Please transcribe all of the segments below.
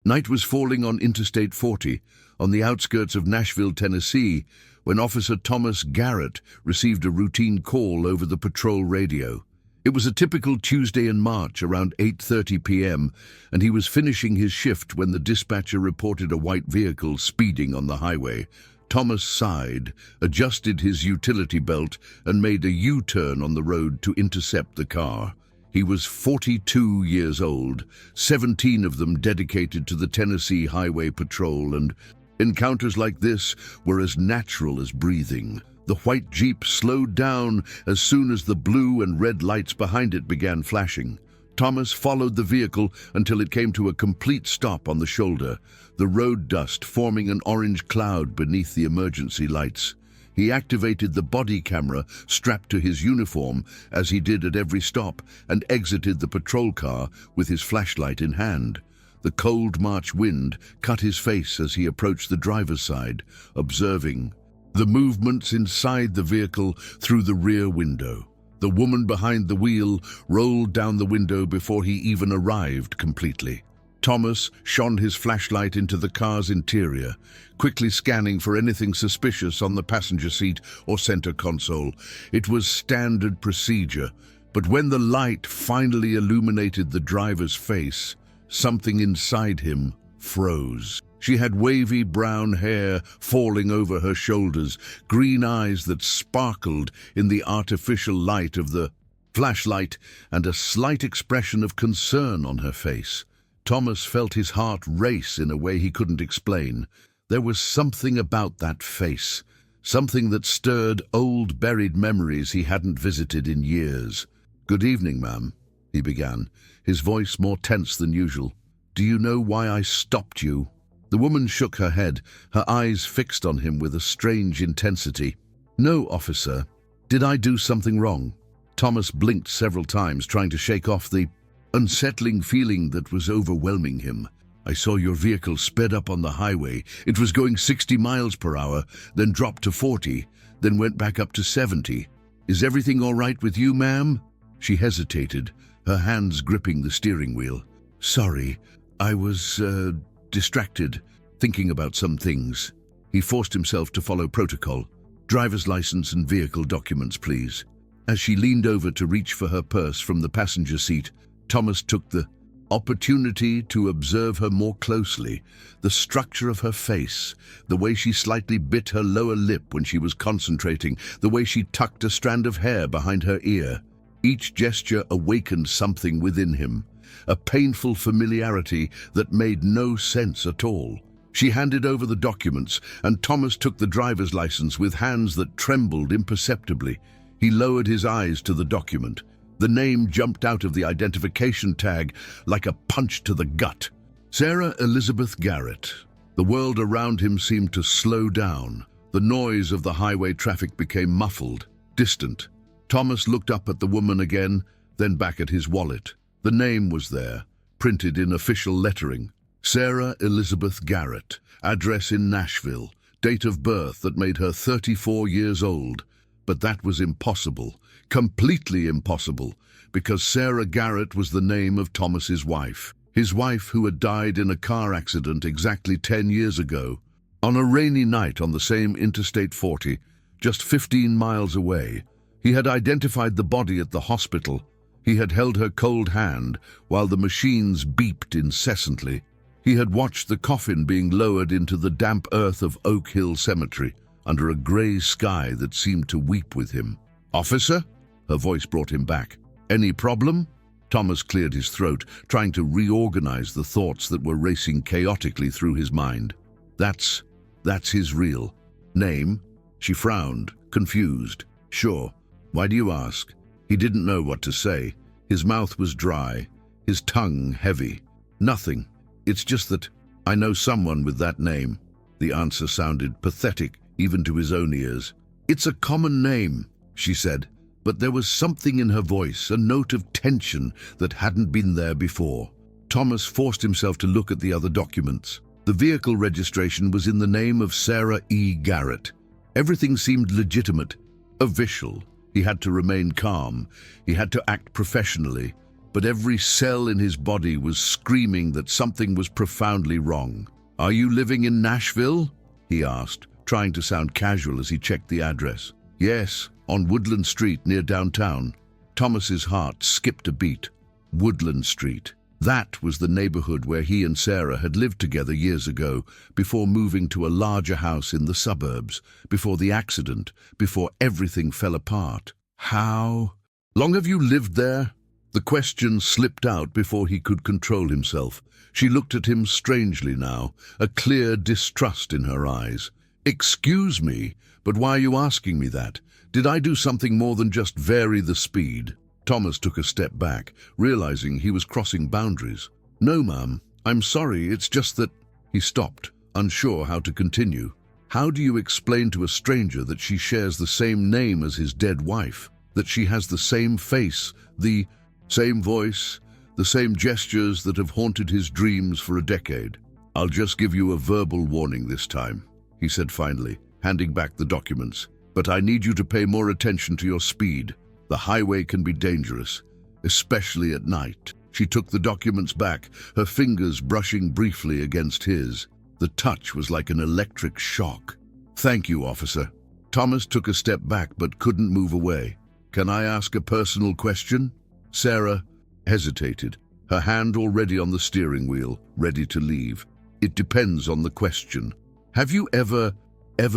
Night was falling on Interstate 40, on the outskirts of Nashville, Tennessee, when Officer Thomas Garrett received a routine call over the patrol radio. It was a typical Tuesday in March around 8:30 p.m., and he was finishing his shift when the dispatcher reported a white vehicle speeding on the highway. Thomas sighed, adjusted his utility belt, and made a U-turn on the road to intercept the car. He was 42 years old, 17 of them dedicated to the Tennessee Highway Patrol, and encounters like this were as natural as breathing. The white Jeep slowed down as soon as the blue and red lights behind it began flashing. Thomas followed the vehicle until it came to a complete stop on the shoulder, the road dust forming an orange cloud beneath the emergency lights. He activated the body camera strapped to his uniform, as he did at every stop, and exited the patrol car with his flashlight in hand. The cold March wind cut his face as he approached the driver's side, observing the movements inside the vehicle through the rear window. The woman behind the wheel rolled down the window before he even arrived completely. Thomas shone his flashlight into the car's interior, quickly scanning for anything suspicious on the passenger seat or center console. It was standard procedure, but when the light finally illuminated the driver's face, something inside him froze. She had wavy brown hair falling over her shoulders, green eyes that sparkled in the artificial light of the flashlight, and a slight expression of concern on her face. Thomas felt his heart race in a way he couldn't explain. There was something about that face, something that stirred old buried memories he hadn't visited in years. "Good evening, ma'am," he began, his voice more tense than usual. "Do you know why I stopped you?" The woman shook her head, her eyes fixed on him with a strange intensity. "No, officer. Did I do something wrong?" Thomas blinked several times, trying to shake off the unsettling feeling that was overwhelming him. "I saw your vehicle sped up on the highway. It was going 60 miles per hour, then dropped to 40, then went back up to 70. Is everything all right with you, ma'am?" She hesitated, her hands gripping the steering wheel. "Sorry, I was, distracted, thinking about some things." He forced himself to follow protocol. "Driver's license and vehicle documents, please." As she leaned over to reach for her purse from the passenger seat, Thomas took the opportunity to observe her more closely. The structure of her face, the way she slightly bit her lower lip when she was concentrating, the way she tucked a strand of hair behind her ear. Each gesture awakened something within him, a painful familiarity that made no sense at all. She handed over the documents, and Thomas took the driver's license with hands that trembled imperceptibly. He lowered his eyes to the document. The name jumped out of the identification tag like a punch to the gut. Sarah Elizabeth Garrett. The world around him seemed to slow down. The noise of the highway traffic became muffled, distant. Thomas looked up at the woman again, then back at his wallet. The name was there, printed in official lettering. Sarah Elizabeth Garrett, address in Nashville, date of birth that made her 34 years old. But that was impossible, completely impossible, because Sarah Garrett was the name of Thomas's wife. His wife who had died in a car accident exactly 10 years ago. On a rainy night on the same Interstate 40, just 15 miles away, he had identified the body at the hospital. He had held her cold hand while the machines beeped incessantly. He had watched the coffin being lowered into the damp earth of Oak Hill Cemetery under a gray sky that seemed to weep with him. "Officer?" Her voice brought him back. "Any problem?" Thomas cleared his throat, trying to reorganize the thoughts that were racing chaotically through his mind. That's his real name?" She frowned, confused. "Sure. Why do you ask?" He didn't know what to say. His mouth was dry, his tongue heavy. "Nothing. It's just that I know someone with that name." The answer sounded pathetic, even to his own ears. "It's a common name," she said, but there was something in her voice, a note of tension that hadn't been there before. Thomas forced himself to look at the other documents. The vehicle registration was in the name of Sarah E. Garrett. Everything seemed legitimate, official. He had to remain calm. He had to act professionally. but every cell in his body was screaming that something was profoundly wrong. "Are you living in Nashville?" he asked, trying to sound casual as he checked the address. "Yes, on Woodland Street near downtown." Thomas's heart skipped a beat. Woodland Street. That was the neighborhood where he and Sarah had lived together years ago, before moving to a larger house in the suburbs, before the accident, before everything fell apart. "How long have you lived there?" The question slipped out before he could control himself. She looked at him strangely now, a clear distrust in her eyes. "Excuse me, but why are you asking me that? Did I do something more than just vary the speed?" Thomas took a step back, realizing he was crossing boundaries. "No, ma'am, I'm sorry, it's just that—" He stopped, unsure how to continue. How do you explain to a stranger that she shares the same name as his dead wife, that she has the same face, the same voice, the same gestures that have haunted his dreams for a decade? "I'll just give you a verbal warning this time," he said finally, handing back the documents. "But I need you to pay more attention to your speed. The highway can be dangerous, especially at night." She took the documents back, her fingers brushing briefly against his. The touch was like an electric shock. "Thank you, officer." Thomas took a step back but couldn't move away. "Can I ask a personal question?" Sarah hesitated, her hand already on the steering wheel, ready to leave. "It depends on the question. Have you ever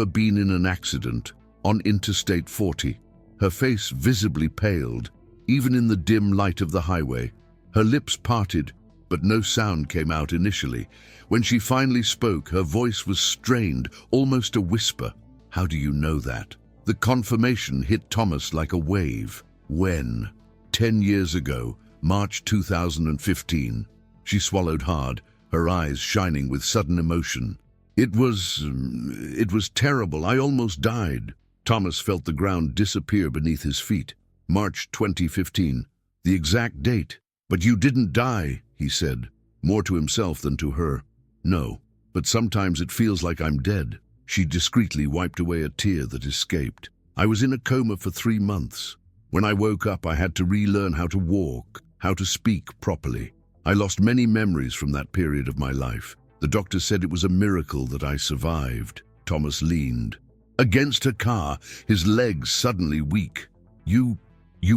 been in an accident on Interstate 40? Her face visibly paled, even in the dim light of the highway. Her lips parted, but no sound came out initially. When she finally spoke, her voice was strained, almost a whisper. "How do you know that?" The confirmation hit Thomas like a wave. "When?" 10 years ago, March 2015. She swallowed hard, her eyes shining with sudden emotion. It was terrible. I almost died." Thomas felt the ground disappear beneath his feet. March 2015. The exact date. "But you didn't die," he said, more to himself than to her. "No, but sometimes it feels like I'm dead." She discreetly wiped away a tear that escaped. "I was in a coma for 3 months. When I woke up, I had to relearn how to walk, how to speak properly. I lost many memories from that period of my life. The doctor said it was a miracle that I survived." Thomas leaned against her car, his legs suddenly weak. You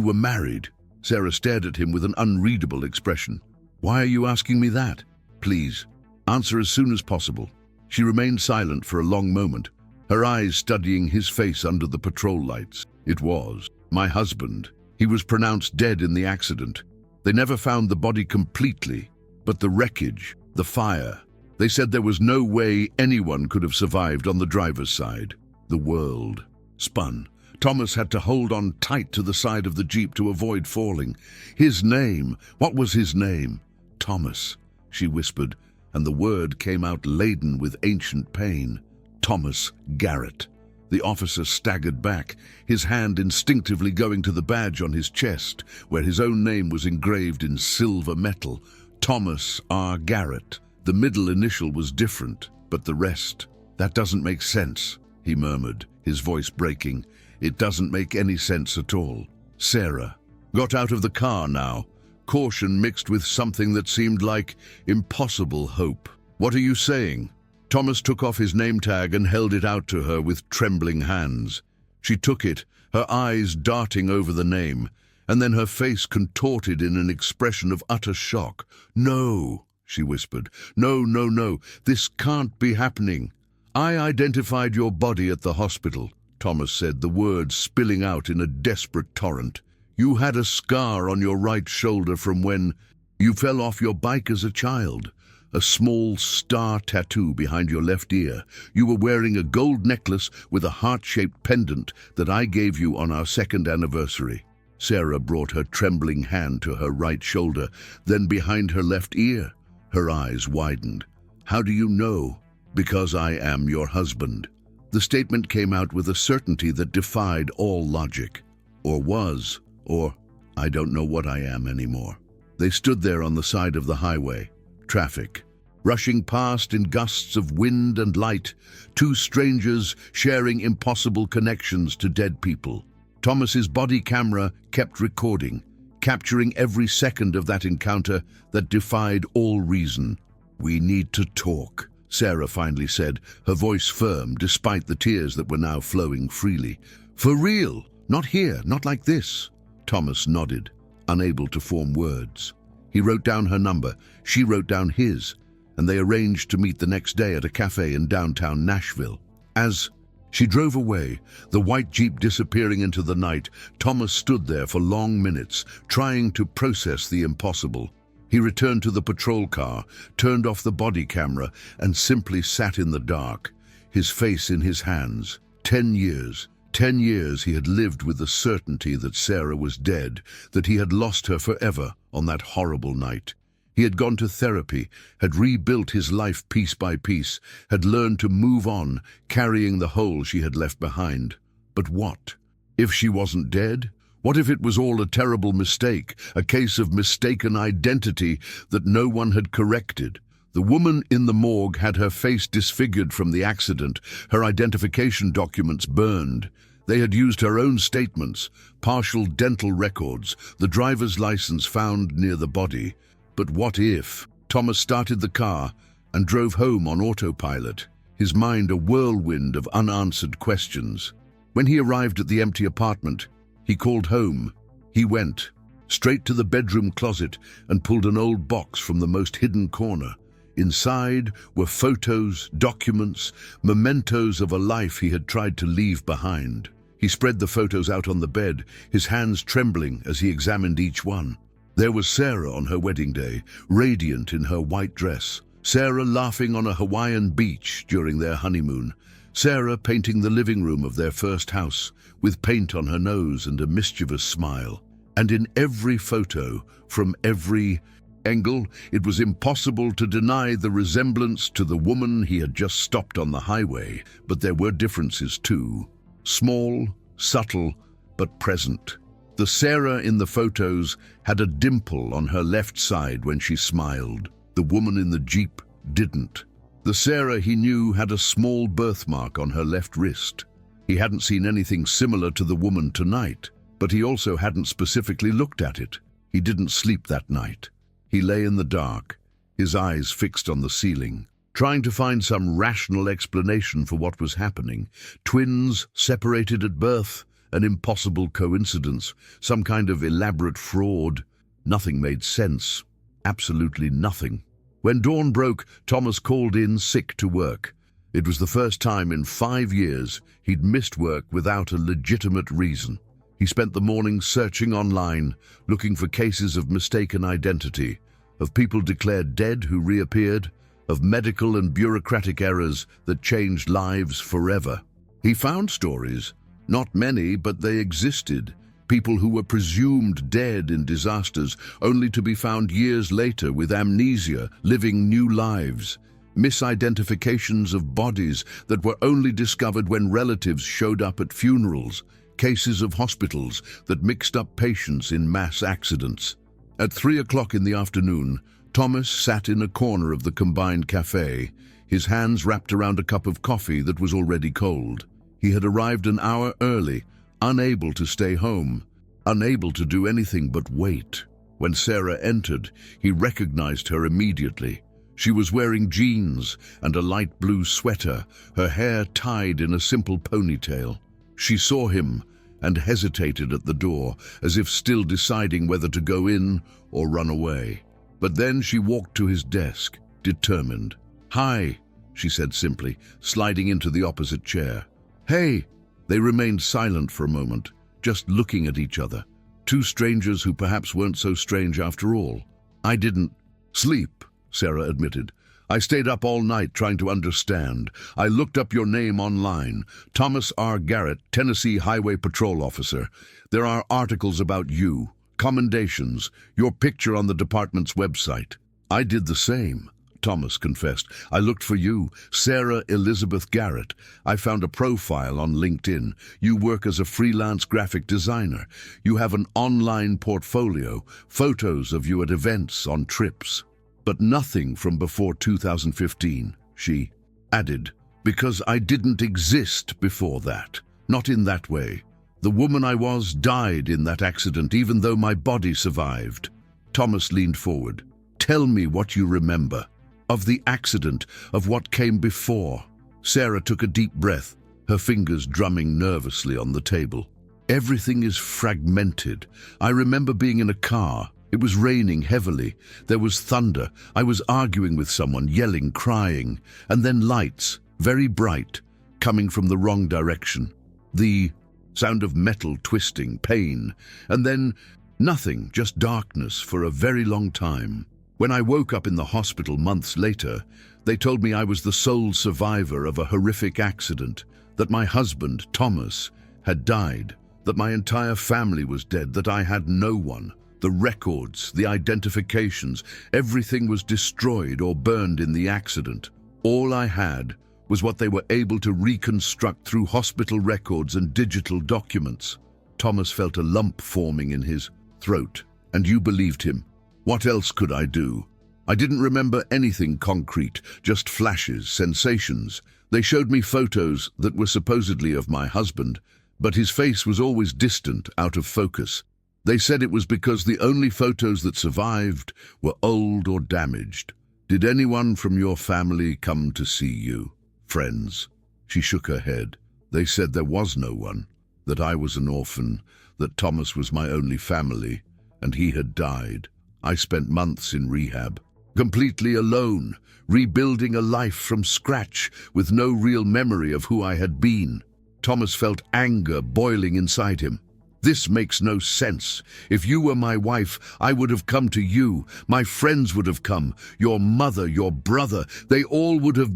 were married?" Sarah stared at him with an unreadable expression. "Why are you asking me that? Please, answer as soon as possible." She remained silent for a long moment, her eyes studying his face under the patrol lights. "It was my husband. He was pronounced dead in the accident. They never found the body completely, but the wreckage, the fire. They said there was no way anyone could have survived on the driver's side." The world spun. Thomas had to hold on tight to the side of the Jeep to avoid falling. His name, what was his name? "Thomas," she whispered, and the word came out laden with ancient pain. "Thomas Garrett." The officer staggered back, his hand instinctively going to the badge on his chest, where his own name was engraved in silver metal. Thomas R. Garrett. The middle initial was different, but the rest— "That doesn't make sense," he murmured, his voice breaking. "It doesn't make any sense at all." Sarah got out of the car now, caution mixed with something that seemed like impossible hope. "What are you saying?" Thomas took off his name tag and held it out to her with trembling hands. She took it, her eyes darting over the name, and then her face contorted in an expression of utter shock. "No," she whispered. No, this can't be happening." "I identified your body at the hospital," Thomas said, the words spilling out in a desperate torrent. "You had a scar on your right shoulder from when you fell off your bike as a child. A small star tattoo behind your left ear. You were wearing a gold necklace with a heart-shaped pendant that I gave you on our 2nd anniversary." Sarah brought her trembling hand to her right shoulder, then behind her left ear. Her eyes widened. "How do you know?" "Because I am your husband." The statement came out with a certainty that defied all logic. Or was, or I don't know what I am anymore. They stood there on the side of the highway. Traffic, rushing past in gusts of wind and light, two strangers sharing impossible connections to dead people. Thomas's body camera kept recording, capturing every second of that encounter that defied all reason. "We need to talk," Sarah finally said, her voice firm despite the tears that were now flowing freely. "For real, not here, not like this." Thomas nodded, unable to form words. He wrote down her number, she wrote down his, and they arranged to meet the next day at a cafe in downtown Nashville. As she drove away, the white Jeep disappearing into the night, Thomas stood there for long minutes, trying to process the impossible. He returned to the patrol car, turned off the body camera, and simply sat in the dark, his face in his hands. 10 years. 10 years he had lived with the certainty that Sarah was dead, that he had lost her forever on that horrible night. He had gone to therapy, had rebuilt his life piece by piece, had learned to move on, carrying the hole she had left behind. But what? If she wasn't dead? What if it was all a terrible mistake, a case of mistaken identity that no one had corrected? The woman in the morgue had her face disfigured from the accident, her identification documents burned. They had used her own statements, partial dental records, the driver's license found near the body. But what if? Thomas started the car and drove home on autopilot, his mind a whirlwind of unanswered questions. When he arrived at the empty apartment, he called home. He went straight to the bedroom closet and pulled an old box from the most hidden corner. Inside were photos, documents, mementos of a life he had tried to leave behind. He spread the photos out on the bed, his hands trembling as he examined each one. There was Sarah on her wedding day, radiant in her white dress. Sarah laughing on a Hawaiian beach during their honeymoon. Sarah painting the living room of their first house, with paint on her nose and a mischievous smile. And in every photo, from every angle, it was impossible to deny the resemblance to the woman he had just stopped on the highway. But there were differences too. Small, subtle, but present. The Sarah in the photos had a dimple on her left side when she smiled. The woman in the Jeep didn't. The Sarah he knew had a small birthmark on her left wrist. He hadn't seen anything similar to the woman tonight, but he also hadn't specifically looked at it. He didn't sleep that night. He lay in the dark, his eyes fixed on the ceiling, trying to find some rational explanation for what was happening. Twins separated at birth, an impossible coincidence, some kind of elaborate fraud. Nothing made sense. Absolutely nothing. When dawn broke, Thomas called in sick to work. It was the first time in 5 years he'd missed work without a legitimate reason. He spent the morning searching online, looking for cases of mistaken identity, of people declared dead who reappeared, of medical and bureaucratic errors that changed lives forever. He found stories. Not many, but they existed. People who were presumed dead in disasters, only to be found years later with amnesia, living new lives. Misidentifications of bodies that were only discovered when relatives showed up at funerals. Cases of hospitals that mixed up patients in mass accidents. At 3 o'clock in the afternoon, Thomas sat in a corner of the combined cafe, his hands wrapped around a cup of coffee that was already cold. He had arrived an hour early, unable to stay home, unable to do anything but wait. When Sarah entered, he recognized her immediately. She was wearing jeans and a light blue sweater, her hair tied in a simple ponytail. She saw him and hesitated at the door, as if still deciding whether to go in or run away. But then she walked to his desk, determined. "Hi," she said simply, sliding into the opposite chair. "Hey." They remained silent for a moment, just looking at each other. Two strangers who perhaps weren't so strange after all. "I didn't sleep," Sarah admitted. "I stayed up all night trying to understand. I looked up your name online. Thomas R. Garrett, Tennessee Highway Patrol Officer. There are articles about you, commendations, your picture on the department's website." "I did the same," Thomas confessed. "I looked for you, Sarah Elizabeth Garrett. I found a profile on LinkedIn. You work as a freelance graphic designer. You have an online portfolio, photos of you at events, on trips. But nothing from before 2015, she added, because I didn't exist before that. Not in that way. The woman I was died in that accident, even though my body survived. Thomas leaned forward. Tell me what you remember. Of the accident, of what came before. Sarah took a deep breath, her fingers drumming nervously on the table. Everything is fragmented. I remember being in a car. It was raining heavily. There was thunder. I was arguing with someone, yelling, crying. And then lights, very bright, coming from the wrong direction. The sound of metal twisting, pain. And then nothing, just darkness for a very long time. When I woke up in the hospital months later, they told me I was the sole survivor of a horrific accident, that my husband, Thomas, had died, that my entire family was dead, that I had no one. The records, the identifications, everything was destroyed or burned in the accident. All I had was what they were able to reconstruct through hospital records and digital documents. Thomas felt a lump forming in his throat, and you believed him. What else could I do? I didn't remember anything concrete, just flashes, sensations. They showed me photos that were supposedly of my husband, but his face was always distant, out of focus. They said it was because the only photos that survived were old or damaged. Did anyone from your family come to see you? Friends? She shook her head. They said there was no one, that I was an orphan, that Thomas was my only family, and he had died. I spent months in rehab, completely alone, rebuilding a life from scratch with no real memory of who I had been. Thomas felt anger boiling inside him. This makes no sense. If you were my wife, I would have come to you. My friends would have come. Your mother, your brother, they all would have...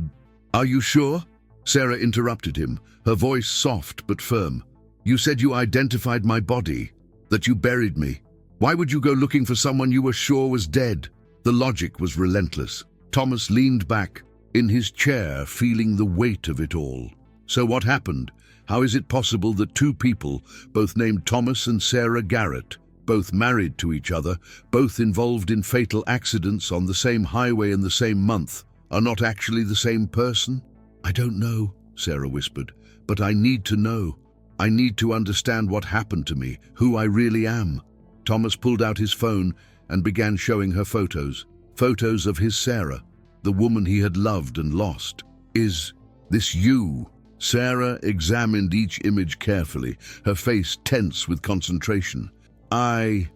Are you sure? Sarah interrupted him, her voice soft but firm. You said you identified my body, that you buried me. Why would you go looking for someone you were sure was dead? The logic was relentless. Thomas leaned back in his chair, feeling the weight of it all. So what happened? How is it possible that two people, both named Thomas and Sarah Garrett, both married to each other, both involved in fatal accidents on the same highway in the same month, are not actually the same person? I don't know, Sarah whispered, but I need to know. I need to understand what happened to me, who I really am. Thomas pulled out his phone and began showing her photos. Photos of his Sarah, the woman he had loved and lost. Is this you? Sarah examined each image carefully, her face tense with concentration. I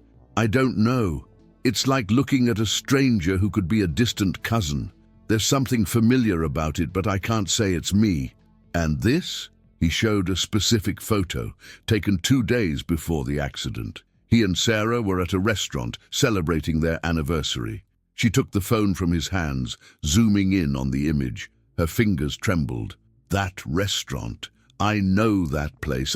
don't know. It's like looking at a stranger who could be a distant cousin. There's something familiar about it, but I can't say it's me. And this? He showed a specific photo, taken 2 days before the accident. He and Sarah were at a restaurant, celebrating their anniversary. She took the phone from his hands, zooming in on the image. Her fingers trembled. That restaurant. I know that place.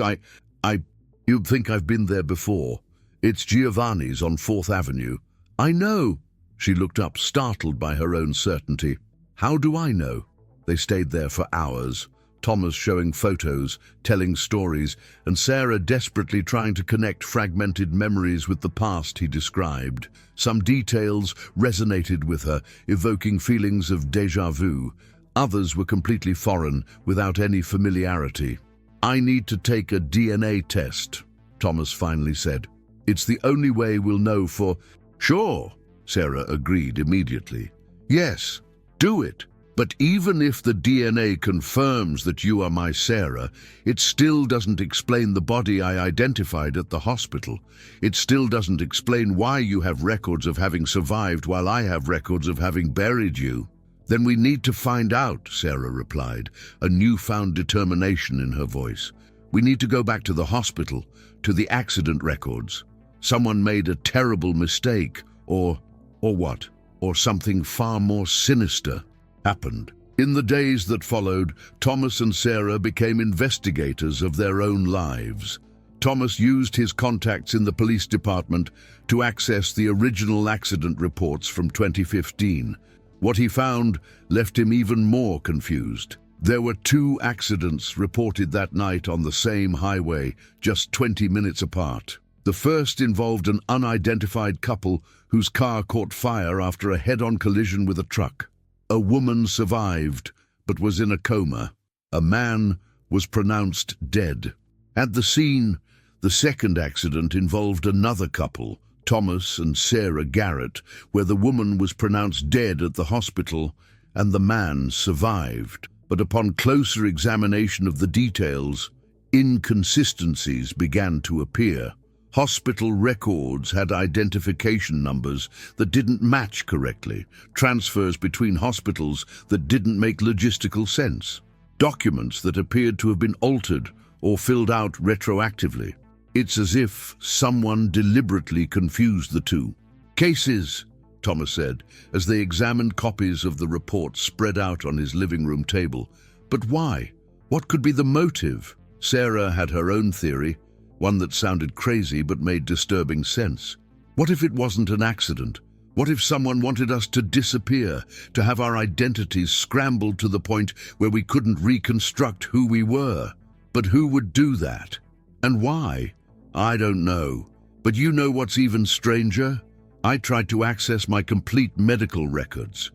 You'd think I've been there before. It's Giovanni's on 4th Avenue. I know. She looked up, startled by her own certainty. How do I know? They stayed there for hours. Thomas showing photos, telling stories, and Sarah desperately trying to connect fragmented memories with the past he described. Some details resonated with her, evoking feelings of déjà vu. Others were completely foreign, without any familiarity. I need to take a DNA test, Thomas finally said. It's the only way we'll know for... Sure, Sarah agreed immediately. Yes, do it. But even if the DNA confirms that you are my Sarah, it still doesn't explain the body I identified at the hospital. It still doesn't explain why you have records of having survived while I have records of having buried you. Then we need to find out, Sarah replied, a newfound determination in her voice. We need to go back to the hospital, to the accident records. Someone made a terrible mistake, or what? Or something far more sinister happened. In the days that followed, Thomas and Sarah became investigators of their own lives. Thomas used his contacts in the police department to access the original accident reports from 2015. What he found left him even more confused. There were 2 accidents reported that night on the same highway, just 20 minutes apart. The first involved an unidentified couple whose car caught fire after a head-on collision with a truck. A woman survived, but was in a coma. A man was pronounced dead. At the scene, The second accident involved another couple, Thomas and Sarah Garrett, where the woman was pronounced dead at the hospital and the man survived. But upon closer examination of the details, inconsistencies began to appear. Hospital records had identification numbers that didn't match correctly, transfers between hospitals that didn't make logistical sense, documents that appeared to have been altered or filled out retroactively. It's as if someone deliberately confused the two. "Cases," Thomas said, as they examined copies of the report spread out on his living room table. "But why? What could be the motive?" Sarah had her own theory, one that sounded crazy but made disturbing sense. What if it wasn't an accident? What if someone wanted us to disappear, to have our identities scrambled to the point where we couldn't reconstruct who we were? But who would do that? And why? I don't know. But you know what's even stranger? I tried to access my complete medical records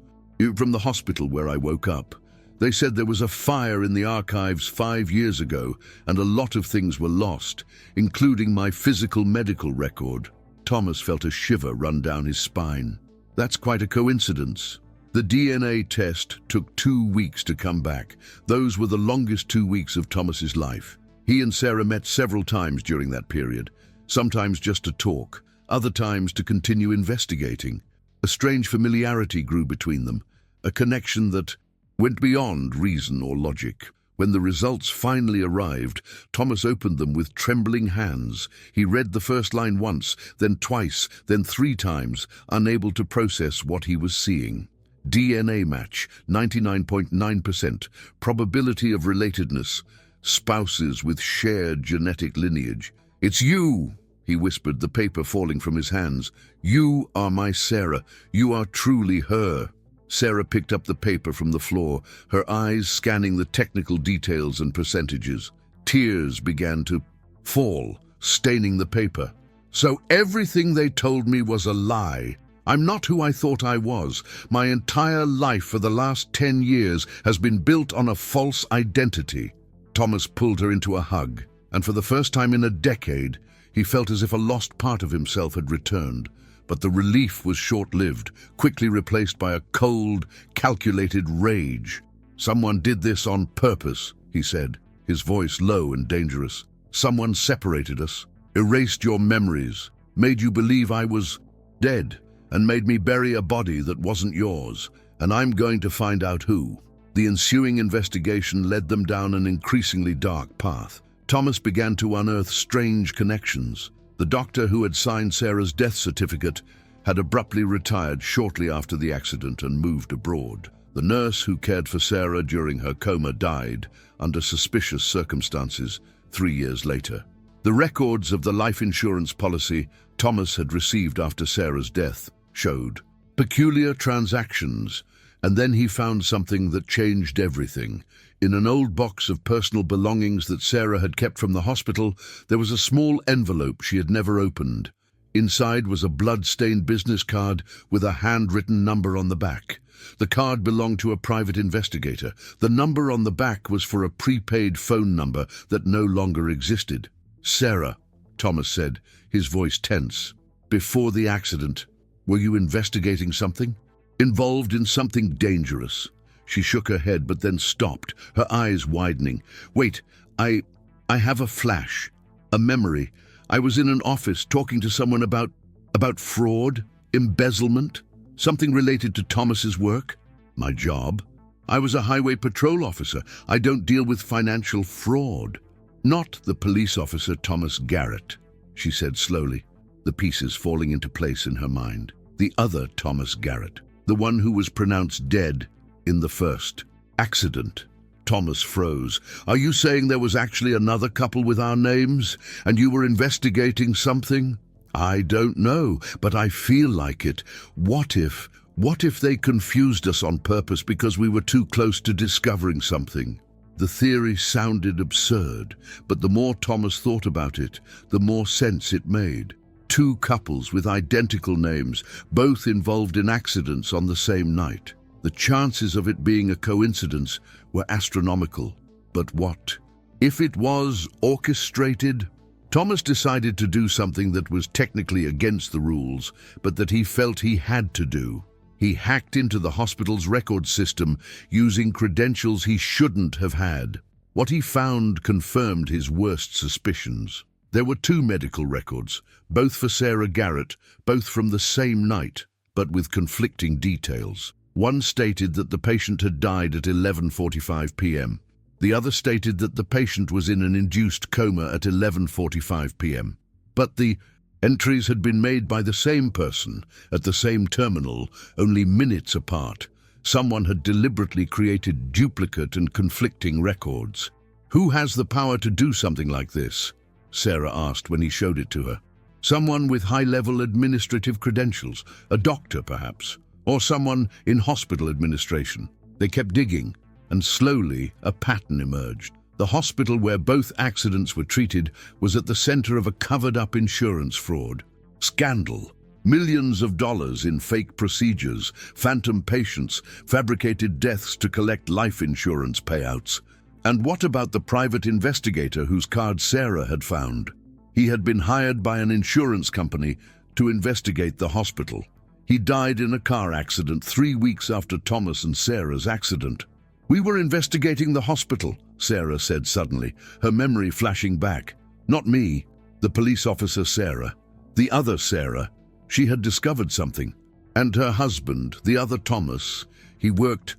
from the hospital where I woke up. They said there was a fire in the archives 5 years ago and a lot of things were lost, including my physical medical record. Thomas felt a shiver run down his spine. That's quite a coincidence. The DNA test took 2 weeks to come back. Those were the longest 2 weeks of Thomas's life. He and Sarah met several times during that period, sometimes just to talk, other times to continue investigating. A strange familiarity grew between them, a connection that went beyond reason or logic. When the results finally arrived, Thomas opened them with trembling hands. He read the first line once, then twice, then 3 times, unable to process what he was seeing. DNA match, 99.9%. Probability of relatedness. Spouses with shared genetic lineage. "It's you," he whispered, the paper falling from his hands. "You are my Sarah. You are truly her." Sarah picked up the paper from the floor, her eyes scanning the technical details and percentages. Tears began to fall, staining the paper. "So everything they told me was a lie. I'm not who I thought I was. My entire life for the last 10 years has been built on a false identity." Thomas pulled her into a hug, and for the first time in a decade, he felt as if a lost part of himself had returned. But the relief was short-lived, quickly replaced by a cold, calculated rage. "Someone did this on purpose," he said, his voice low and dangerous. "Someone separated us, erased your memories, made you believe I was dead, and made me bury a body that wasn't yours, and I'm going to find out who." The ensuing investigation led them down an increasingly dark path. Thomas began to unearth strange connections. The doctor who had signed Sarah's death certificate had abruptly retired shortly after the accident and moved abroad. The nurse who cared for Sarah during her coma died under suspicious circumstances 3 years later. The records of the life insurance policy Thomas had received after Sarah's death showed peculiar transactions, and then he found something that changed everything. In an old box of personal belongings that Sarah had kept from the hospital, there was a small envelope she had never opened. Inside was a blood-stained business card with a handwritten number on the back. The card belonged to a private investigator. The number on the back was for a prepaid phone number that no longer existed. "Sarah," Thomas said, his voice tense. "Before the accident, were you investigating something? Involved in something dangerous?" She shook her head but then stopped, her eyes widening. "Wait, I have a flash, a memory. I was in an office talking to someone about fraud, embezzlement, something related to Thomas's work. My job? I was a highway patrol officer. I don't deal with financial fraud." "Not the police officer Thomas Garrett," she said slowly, the pieces falling into place in her mind. "The other Thomas Garrett, the one who was pronounced dead in the first accident." Thomas froze. "Are you saying there was actually another couple with our names, and you were investigating something?" "I don't know, but I feel like it. What if they confused us on purpose because we were too close to discovering something?" The theory sounded absurd, but the more Thomas thought about it, the more sense it made. 2 couples with identical names, both involved in accidents on the same night. The chances of it being a coincidence were astronomical. But what if it was orchestrated? Thomas decided to do something that was technically against the rules, but that he felt he had to do. He hacked into the hospital's record system using credentials he shouldn't have had. What he found confirmed his worst suspicions. There were 2 medical records, both for Sarah Garrett, both from the same night, but with conflicting details. One stated that the patient had died at 11:45 p.m. The other stated that the patient was in an induced coma at 11:45 p.m. But the entries had been made by the same person at the same terminal, only minutes apart. Someone had deliberately created duplicate and conflicting records. "Who has the power to do something like this?" Sarah asked when he showed it to her. "Someone with high-level administrative credentials, a doctor perhaps, or someone in hospital administration." They kept digging, and slowly a pattern emerged. The hospital where both accidents were treated was at the center of a covered-up insurance fraud. Scandal. Millions of dollars in fake procedures, phantom patients, fabricated deaths to collect life insurance payouts. And what about the private investigator whose card Sarah had found? He had been hired by an insurance company to investigate the hospital. He died in a car accident 3 weeks after Thomas and Sarah's accident. "We were investigating the hospital," Sarah said suddenly, her memory flashing back. "Not me, the police officer Sarah. The other Sarah. She had discovered something. And her husband, the other Thomas, he worked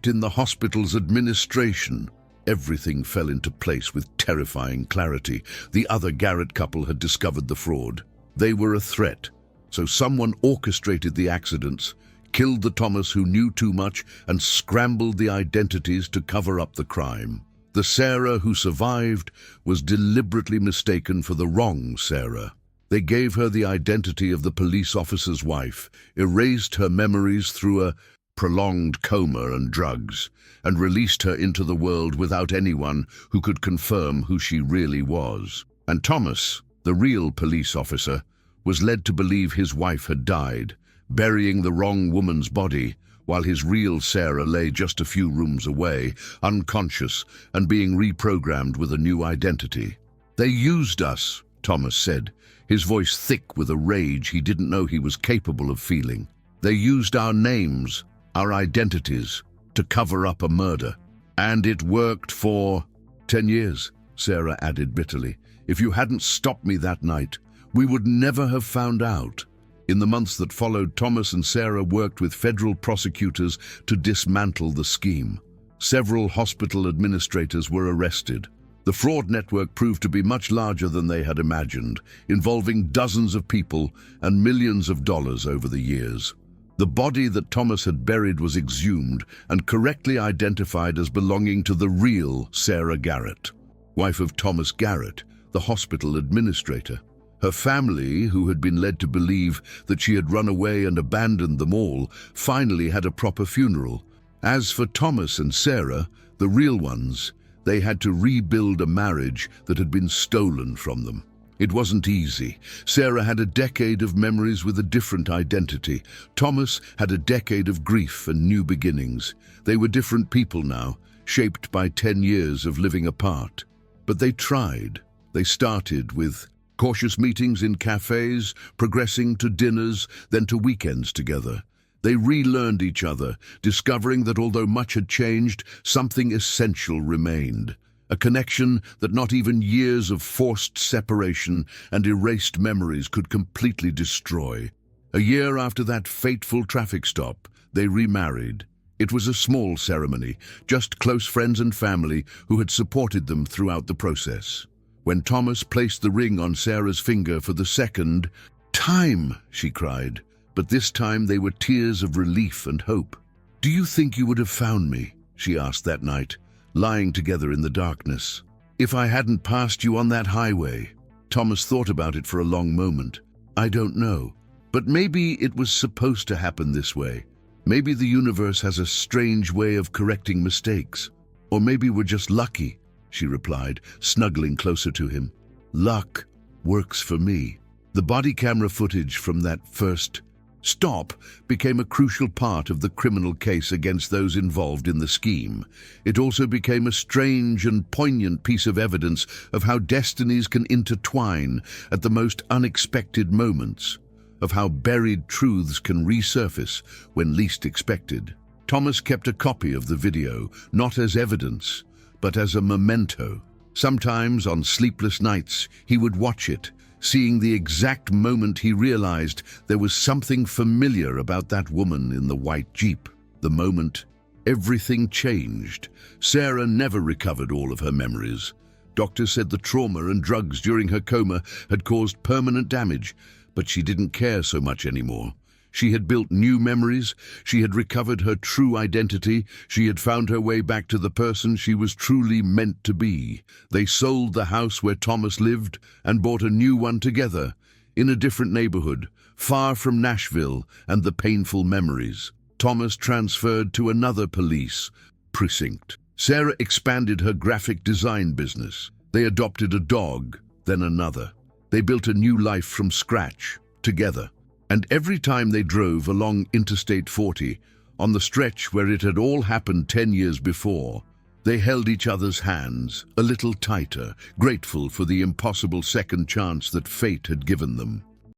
in the hospital's administration." Everything fell into place with terrifying clarity. The other Garrett couple had discovered the fraud. They were a threat. So someone orchestrated the accidents, killed the Thomas who knew too much, and scrambled the identities to cover up the crime. The Sarah who survived was deliberately mistaken for the wrong Sarah. They gave her the identity of the police officer's wife, erased her memories through a prolonged coma and drugs, and released her into the world without anyone who could confirm who she really was. And Thomas, the real police officer, was led to believe his wife had died, burying the wrong woman's body, while his real Sarah lay just a few rooms away, unconscious and being reprogrammed with a new identity. "They used us," Thomas said, his voice thick with a rage he didn't know he was capable of feeling. "They used our names, our identities, to cover up a murder. And it worked for 10 years, Sarah added bitterly. "If you hadn't stopped me that night, we would never have found out." In the months that followed, Thomas and Sarah worked with federal prosecutors to dismantle the scheme. Several hospital administrators were arrested. The fraud network proved to be much larger than they had imagined, involving dozens of people and millions of dollars over the years. The body that Thomas had buried was exhumed and correctly identified as belonging to the real Sarah Garrett, wife of Thomas Garrett, the hospital administrator. Her family, who had been led to believe that she had run away and abandoned them all, finally had a proper funeral. As for Thomas and Sarah, the real ones, they had to rebuild a marriage that had been stolen from them. It wasn't easy. Sarah had a decade of memories with a different identity. Thomas had a decade of grief and new beginnings. They were different people now, shaped by 10 years of living apart. But they tried. They started with cautious meetings in cafes, progressing to dinners, then to weekends together. They relearned each other, discovering that although much had changed, something essential remained. A connection that not even years of forced separation and erased memories could completely destroy. A year after that fateful traffic stop, they remarried. It was a small ceremony, just close friends and family who had supported them throughout the process. When Thomas placed the ring on Sarah's finger for the second time, she cried, but this time they were tears of relief and hope. "Do you think you would have found me?" she asked that night, lying together in the darkness. "If I hadn't passed you on that highway?" Thomas thought about it for a long moment. "I don't know, but maybe it was supposed to happen this way. Maybe the universe has a strange way of correcting mistakes. Or maybe we're just lucky," she replied, snuggling closer to him. "Luck works for me." The body camera footage from that first Stop became a crucial part of the criminal case against those involved in the scheme. It also became a strange and poignant piece of evidence of how destinies can intertwine at the most unexpected moments, of how buried truths can resurface when least expected. Thomas kept a copy of the video, not as evidence, but as a memento. Sometimes, on sleepless nights, he would watch it, seeing the exact moment he realized there was something familiar about that woman in the white Jeep. The moment everything changed. Sarah never recovered all of her memories. Doctors said the trauma and drugs during her coma had caused permanent damage, but she didn't care so much anymore. She had built new memories, she had recovered her true identity, she had found her way back to the person she was truly meant to be. They sold the house where Thomas lived and bought a new one together, in a different neighborhood, far from Nashville and the painful memories. Thomas transferred to another police precinct. Sarah expanded her graphic design business. They adopted a dog, then another. They built a new life from scratch, together. And every time they drove along Interstate 40, on the stretch where it had all happened 10 years before, they held each other's hands, a little tighter, grateful for the impossible second chance that fate had given them.